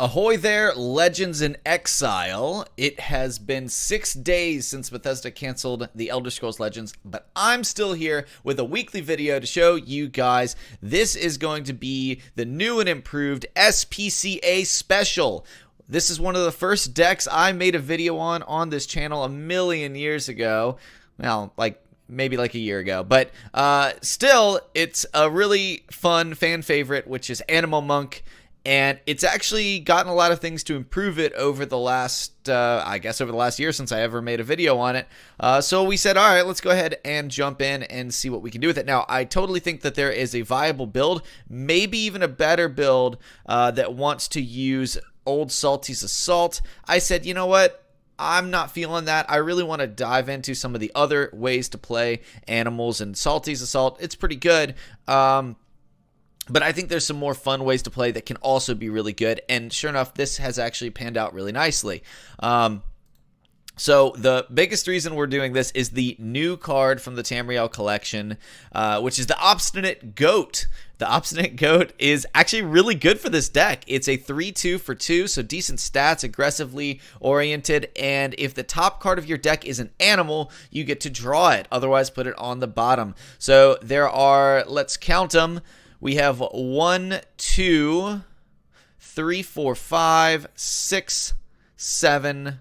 Ahoy there, Legends in Exile. It has been 6 days since Bethesda canceled the Elder Scrolls Legends, but I'm still here with a weekly video to show you guys. This is going to be the new and improved SPCA special. This is one of the first decks I made a video on this channel a million years ago. Well, maybe like a year ago, but still, it's a really fun fan favorite, which is Animal Monk. And it's actually gotten a lot of things to improve it over the last, over the last year since I ever made a video on it. So we said, all right, let's go ahead and jump in and see what we can do with it. Now, I totally think that there is a viable build, maybe even a better build that wants to use Old Salty's Assault. I said, you know what? I'm not feeling that. I really want to dive into some of the other ways to play animals, and Salty's Assault, it's pretty good. But I think there's some more fun ways to play that can also be really good. And sure enough, this has actually panned out really nicely. So the biggest reason we're doing this is the new card from the Tamriel collection, which is the Obstinate Goat. The Obstinate Goat is actually really good for this deck. It's a 3/2 for 2, so decent stats, aggressively oriented, and if the top card of your deck is an animal, you get to draw it. Otherwise, put it on the bottom. So there are, let's count them. We have 1, 2, 3, 4, 5, 6, 7,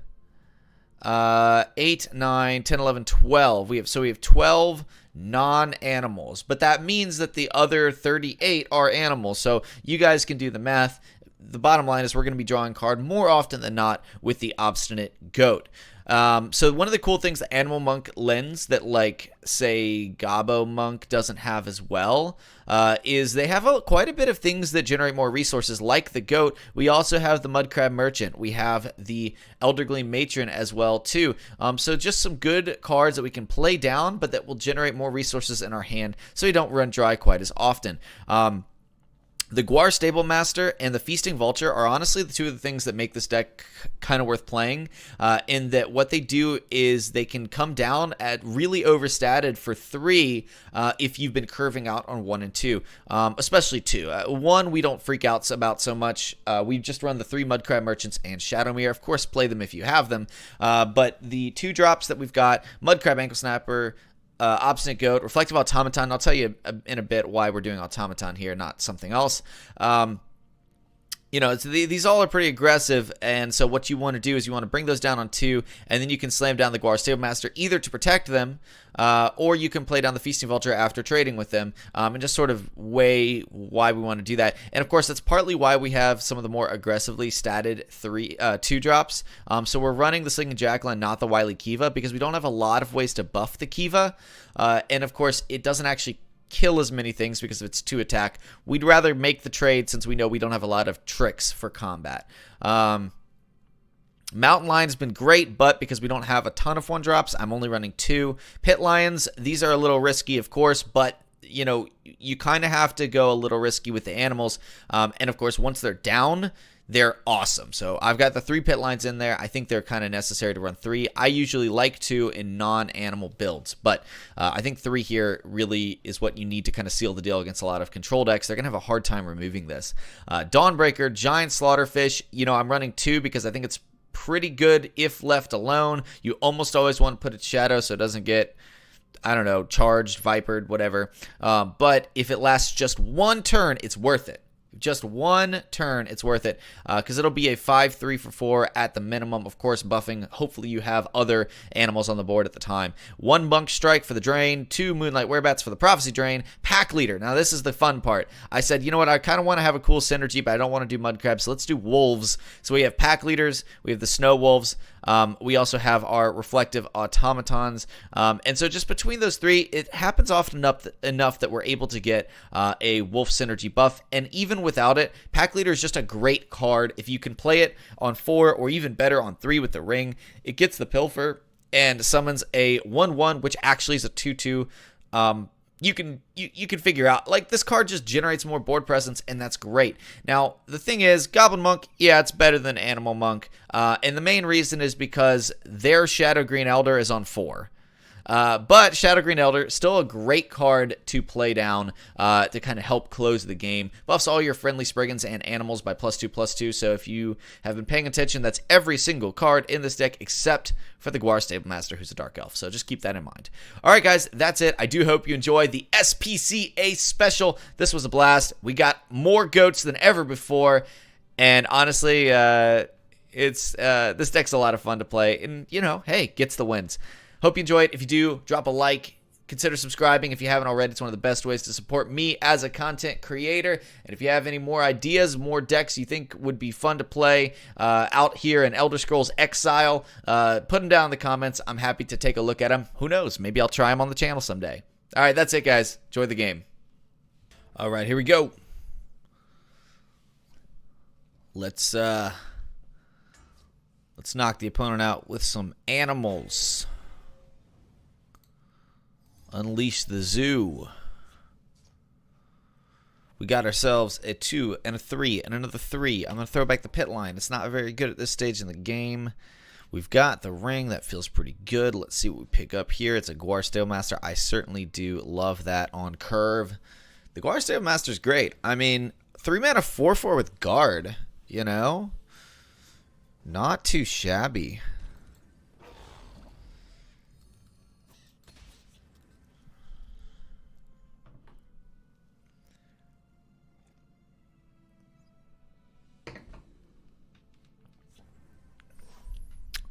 8, 9, 10, 11, 12. We have 12 non-animals, but that means that the other 38 are animals. So you guys can do the math. The bottom line is we're going to be drawing card more often than not with the Obstinate Goat. So one of the cool things that Animal Monk lends that, like, say, Gobbo Monk doesn't have as well is they have quite a bit of things that generate more resources, like the Goat. We also have the Mudcrab Merchant. We have the Eldergleam Matron as well, too. So just some good cards that we can play down, but that will generate more resources in our hand so we don't run dry quite as often. The Guar Stable Master and the Feasting Vulture are honestly the two of the things that make this deck kind of worth playing, in that what they do is they can come down at really overstated for 3 if you've been curving out on 1 and 2, especially 2. 1 we don't freak out about so much. We just run the 3 Mudcrab Merchants and Shadowmere. Of course, play them if you have them, but the 2 drops that we've got, Mudcrab Ankle Snapper, Obstinate Goat, Reflective Automaton. I'll tell you in a bit why we're doing Automaton here, not something else. These all are pretty aggressive, and so what you want to do is you want to bring those down on 2, and then you can slam down the Guar Stable Master either to protect them, or you can play down the Feasting Vulture after trading with them, and just sort of weigh why we want to do that. And of course, that's partly why we have some of the more aggressively statted 2 drops. So we're running the Slinging Jackal and not the Wily Kiva because we don't have a lot of ways to buff the Kiva, and of course, it doesn't actually kill as many things because of its 2 attack. We'd rather make the trade since we know we don't have a lot of tricks for combat. Mountain Lion's been great, but because we don't have a ton of 1-drops, I'm only running 2. Pit Lions, these are a little risky, of course, but you kind of have to go a little risky with the animals. And of course, once they're down, they're awesome. So I've got the 3 Pit Lines in there. I think they're kind of necessary to run 3. I usually like 2 in non-animal builds, but I think 3 here really is what you need to kind of seal the deal against a lot of control decks. They're going to have a hard time removing this. Dawnbreaker, Giant Slaughterfish. I'm running 2 because I think it's pretty good if left alone. You almost always want to put its shadow so it doesn't get, I don't know, charged, vipered, whatever. But if it lasts just 1 turn, it's worth it. Just 1 turn, it's worth it, because it'll be a 5/3 for 4 at the minimum. Of course, buffing. Hopefully, you have other animals on the board at the time. 1 Bunk Strike for the Drain, 2 Moonlight Werebats for the Prophecy Drain, Pack Leader. Now, this is the fun part. I said, you know what, I kind of want to have a cool synergy, but I don't want to do Mudcrabs, so let's do Wolves. So we have Pack Leaders, we have the Snow Wolves, we also have our Reflective Automatons, and so just between those 3, it happens often enough that we're able to get a Wolf synergy buff, and even without it, Pack Leader is just a great card. If you can play it on 4 or even better on 3 with the Ring, it gets the Pilfer and summons a 1/1, which actually is a 2/2. You can figure out, like, this card just generates more board presence, and that's great. Now, the thing is, Goblin Monk, yeah, it's better than Animal Monk, and the main reason is because their Shadow Green Elder is on 4. But Shadow Green Elder, still a great card to play down to kind of help close the game. Buffs all your friendly Spriggans and animals by +2/+2. So if you have been paying attention, that's every single card in this deck except for the Guar Stable Master, who's a Dark Elf. So just keep that in mind. All right, guys, that's it. I do hope you enjoyed the SPCA special. This was a blast. We got more goats than ever before. And honestly, this deck's a lot of fun to play. And, you know, hey, gets the wins. Hope you enjoyed. If you do, drop a like. Consider subscribing if you haven't already. It's one of the best ways to support me as a content creator. And if you have any more ideas, more decks you think would be fun to play out here in Elder Scrolls Exile, put them down in the comments. I'm happy to take a look at them. Who knows? Maybe I'll try them on the channel someday. All right, that's it, guys. Enjoy the game. All right, here we go. Let's knock the opponent out with some animals. Unleash the zoo. We got ourselves a 2 and a 3 and another 3. I'm going to throw back the pit line. It's not very good at this stage in the game. We've got the ring. That feels pretty good. Let's see what we pick up here. It's a Guar Stable Master. I certainly do love that on curve. The Guar Stable Master is great. I mean, 3 mana 4/4 with guard, you know? Not too shabby.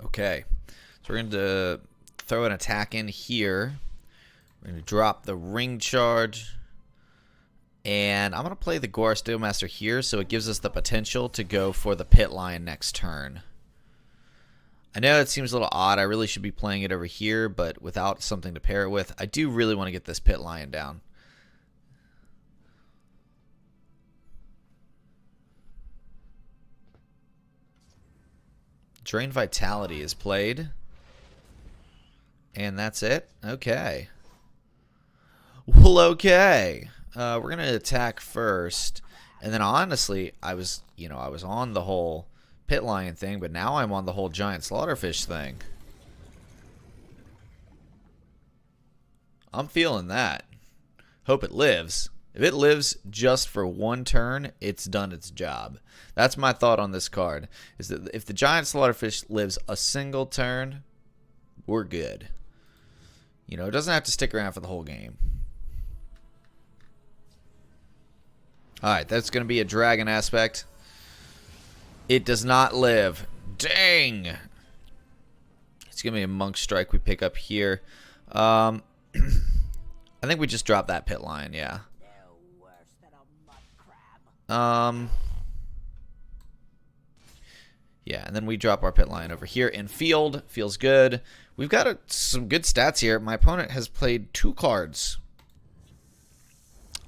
Okay, so we're going to throw an attack in here. We're going to drop the ring charge. And I'm going to play the Guar Stable Master here, so it gives us the potential to go for the pit line next turn. I know it seems a little odd. I really should be playing it over here, but without something to pair it with, I do really want to get this pit lion down. Drain Vitality is played. And that's it? Okay. Well, okay. We're going to attack first. And then honestly, I was on the whole pit lion thing, but now I'm on the whole giant slaughterfish thing. I'm feeling that. Hope it lives. If it lives just for one turn, it's done its job. That's my thought on this card, is that if the giant slaughterfish lives a single turn, we're good. You know, it doesn't have to stick around for the whole game. Alright, that's going to be a dragon aspect. It does not live. Dang! It's going to be a monk strike we pick up here. I think we just drop that pit line, yeah. Yeah, and then we drop our pit line over here in field. Feels good. We've got some good stats here. My opponent has played 2 cards.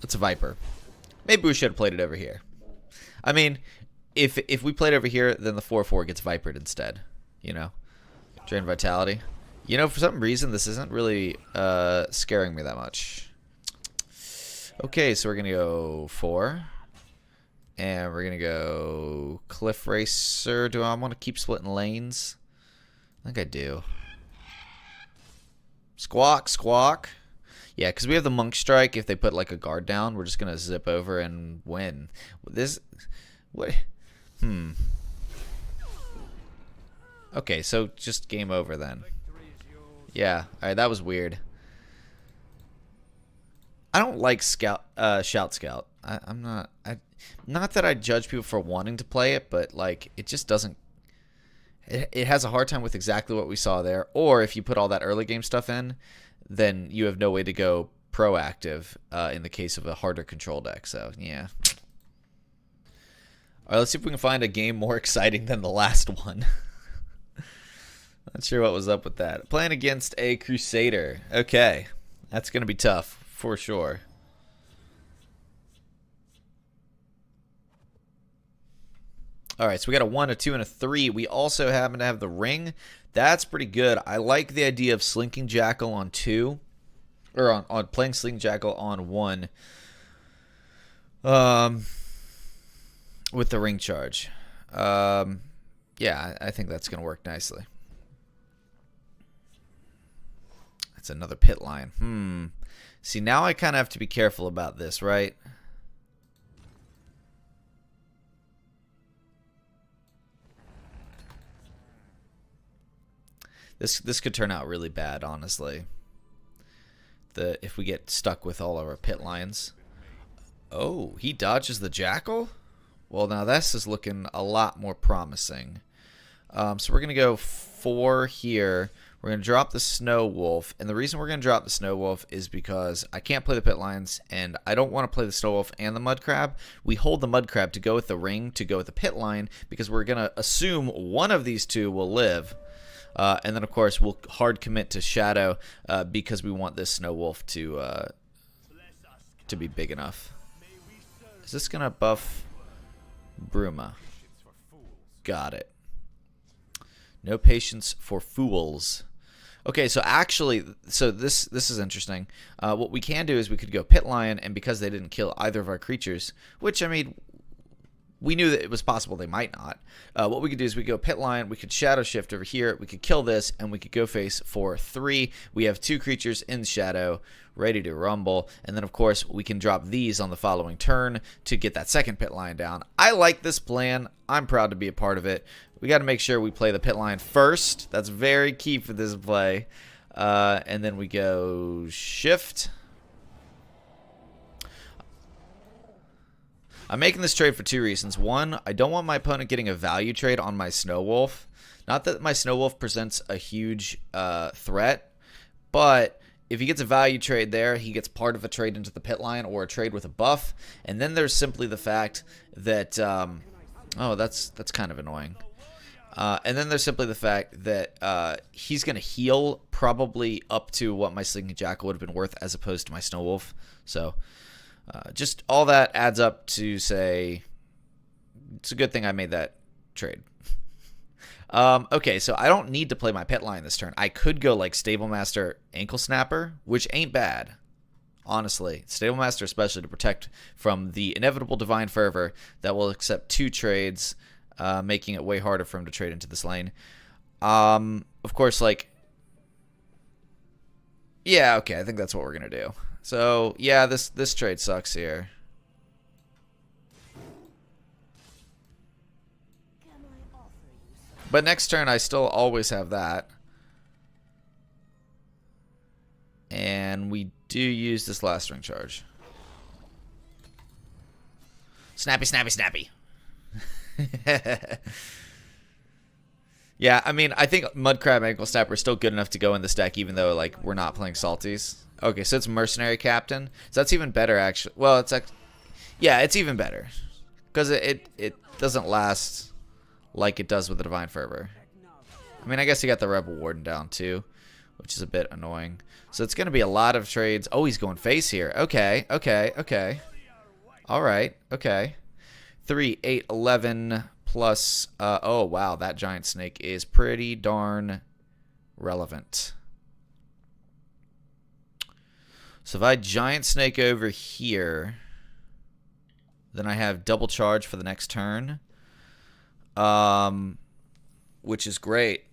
It's a Viper. Maybe we should have played it over here. I mean, if we played over here, then the 4/4 gets Vipered instead. You know? Drain Vitality. You know, for some reason, this isn't really scaring me that much. Okay, so we're going to go 4. And we're going to go Cliff Racer. Do I want to keep splitting lanes? I think I do. Squawk, squawk. Yeah, because we have the Monk Strike. If they put like a guard down, we're just going to zip over and win. This... What? Okay, so just game over then. Yeah, alright, that was weird. I don't like Shout Scout. I'm not... Not that I judge people for wanting to play it, but like it just doesn't. It has a hard time with exactly what we saw there. Or if you put all that early game stuff in, then you have no way to go proactive in the case of a harder control deck. So yeah. All right, let's see if we can find a game more exciting than the last one. Not sure what was up with that. Playing against a Crusader. Okay, that's gonna be tough for sure. Alright, so we got a 1, a 2, and a 3. We also happen to have the ring. That's pretty good. I like the idea of Slinking Jackal on 2. Or on playing Slinking Jackal on 1. With the ring charge. Yeah, I think that's going to work nicely. That's another pit line. See, now I kind of have to be careful about this, right? This could turn out really bad, honestly. If we get stuck with all of our pit lines. Oh, he dodges the jackal? Well, now this is looking a lot more promising. So we're going to go 4 here. We're going to drop the snow wolf. And the reason we're going to drop the snow wolf is because I can't play the pit lines, and I don't want to play the snow wolf and the mud crab. We hold the mud crab to go with the ring, to go with the pit line, because we're going to assume one of these two will live. And then, of course, we'll hard commit to Shadow because we want this Snow Wolf to be big enough. Is this going to buff Bruma? Got it. No patience for fools. Okay, so actually, this is interesting. What we can do is we could go Pit Lion, and because they didn't kill either of our creatures, which, I mean, we knew that it was possible they might not. What we could do is we go Pit Lion, we could Shadow Shift over here, we could kill this, and we could go face for 3. We have 2 creatures in Shadow, ready to rumble, and then of course we can drop these on the following turn to get that second Pit Lion down. I like this plan. I'm proud to be a part of it. We got to make sure we play the Pit Lion first. That's very key for this play. And then we go Shift. I'm making this trade for 2 reasons. One, I don't want my opponent getting a value trade on my Snow Wolf. Not that my Snow Wolf presents a huge threat, but if he gets a value trade there, he gets part of a trade into the Pit Lion or a trade with a buff. And then there's simply the fact that, oh, that's kind of annoying. And then there's simply the fact that he's going to heal probably up to what my Slinging Jackal would have been worth as opposed to my Snow Wolf. So just all that adds up to say it's a good thing I made that trade. Okay, so I don't need to play my Pit Lion this turn. I could go like Stable Master Ankle Snapper, which ain't bad, honestly. Stable Master especially to protect from the inevitable Divine Fervor that will accept 2 trades, making it way harder for him to trade into this lane. Of course, like, yeah, okay, I think that's what we're going to do. So, yeah, this trade sucks here. But next turn, I still always have that. And we do use this last ring charge. Snappy, snappy, snappy. Yeah, I mean, I think Mudcrab Ankle Snapper is still good enough to go in this deck, even though, like, we're not playing Salties. Okay, so it's Mercenary Captain. So that's even better, actually. Well, it's yeah, it's even better. Because it doesn't last like it does with the Divine Fervor. I mean, I guess you got the Rebel Warden down, too, which is a bit annoying. So it's going to be a lot of trades. Oh, he's going face here. Okay, okay, okay. All right, okay. 3, 8, 11 plus... oh, wow, that Giant Snake is pretty darn relevant. So if I Giant Snake over here, then I have double charge for the next turn, which is great.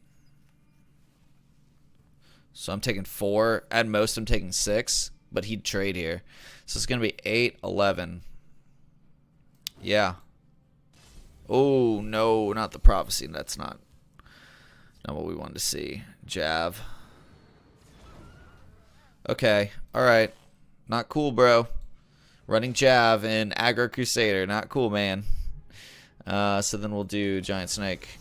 So I'm taking 4. At most, I'm taking 6, but he'd trade here. So it's going to be 8, 11. Yeah. Oh, no, not the Prophecy. That's not what we wanted to see. Jav. Okay, alright. Not cool, bro. Running Jav in Aggro Crusader. Not cool, man. So then we'll do Giant Snake.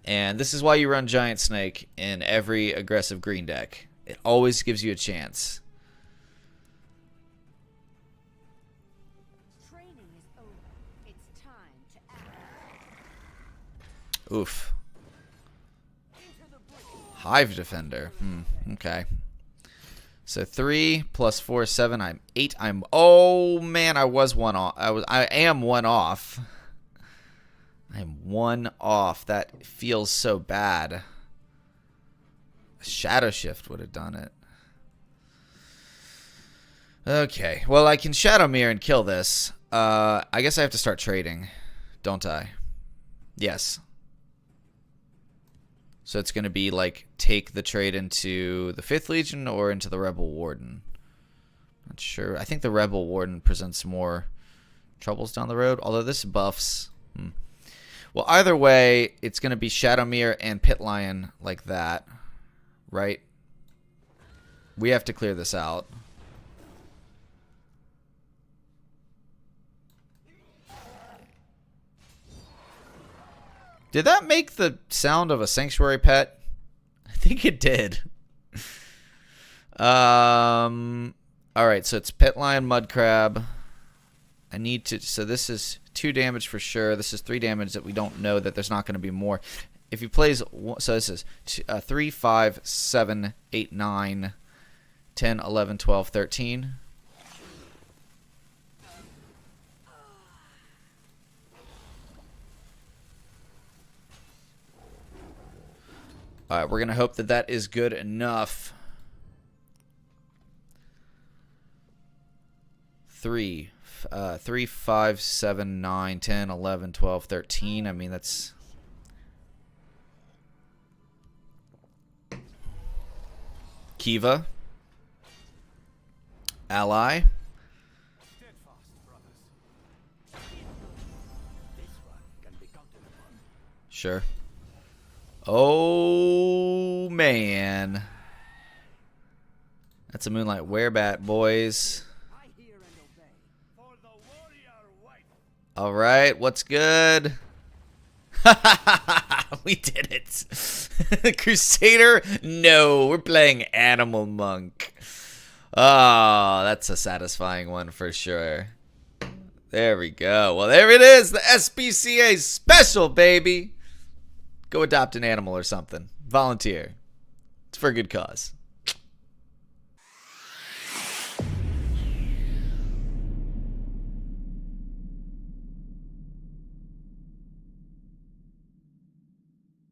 And this is why you run Giant Snake in every aggressive green deck. It always gives you a chance. Training is over. It's time to act. Oof. Hive Defender. Okay. So 3 plus 4 is 7. I'm 8. Oh man, I was 1 off. I am 1 off. I'm 1 off. That feels so bad. Shadow Shift would have done it. Okay. Well, I can Shadow Mirror and kill this. I guess I have to start trading, don't I? Yes. So it's going to be like take the trade into the 5th Legion or into the Rebel Warden. Not sure. I think the Rebel Warden presents more troubles down the road, although this buffs. Well, either way, it's going to be Shadowmere and Pit Lion like that, right? We have to clear this out. Did that make the sound of a sanctuary pet? I think it did. Alright, so it's Pit Lion, Mud Crab. I need to... So this is 2 damage for sure. This is 3 damage that we don't know that there's not going to be more. If he plays... So this is 3, 5, 7, 8, 9, 10, 11, 12, 13. Alright, we're going to hope that that is good enough. 3, 5, 7, 9, 10, 11, 12, 13. I mean, that's... Kiva. Ally. Sure. Oh, man. That's a Moonlight Werebat, boys. All right, what's good? We did it. Crusader? No, we're playing Animal Monk. Oh, that's a satisfying one for sure. There we go. Well, there it is. The SPCA special, baby. Go adopt an animal or something. Volunteer. It's for a good cause.